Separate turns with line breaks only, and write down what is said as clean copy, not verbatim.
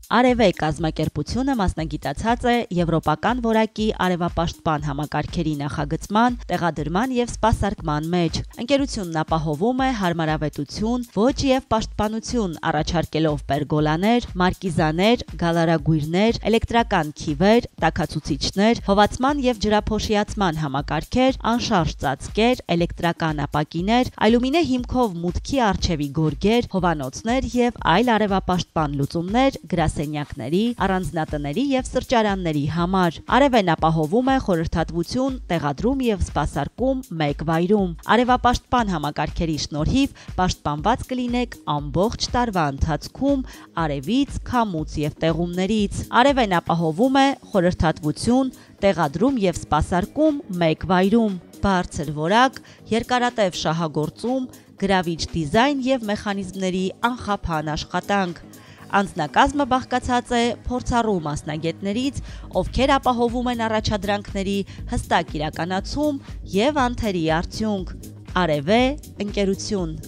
Արև է կազմակերպությունը մասնագիտացած է եվրոպական որակի արևապաշտպան համակարգերի նախագծման, տեղադրման և սպասարկման մեջ։ Ընկերությունն ապահովում է հարմարավետություն, ոճ և պաշտպանություն առաջարկելով պերգոլաներ, մարկիզաներ, գալարագույրներ, էլեկտրական քիվեր, տաքացուցիչներ, հովացման և ջրափոշիացման համակարգեր, անշարժ ծածկեր, էլեկտրական ապակիներ, ալյումինե հիմքով մուտքի առջևի գորգեր, հովանոցներ և այլ արևապաշտպան լուծումներ գրասենյակների, առանձնատների և սրճարանների համար։ Արևեն ապահովում է խորհրդատվություն, տեղադրում և սպասարկում մեկ վայրում։ Արևապաշտպան համակարգերի շնորհիվ պաշտպանված կլինեք ամբողջ տարվա ընթացքում արևից, քամուց և տեղումներից։ Արևեն ապահովում է խորհրդատվություն, տեղադրում և սպասարկում մեկ վայրում։ Բարձր որակ, երկարատև շահագործում, գրավիչ դիզայն և մեխանիզմների անխափան աշխատանք։ Անձնակազմը բաղկացած է փորձառու մասնագետներից, ովքեր ապահովում են առաջադրանքների հստակ իրականացում և անթերի արդյունք։ Արև է ընկերություն։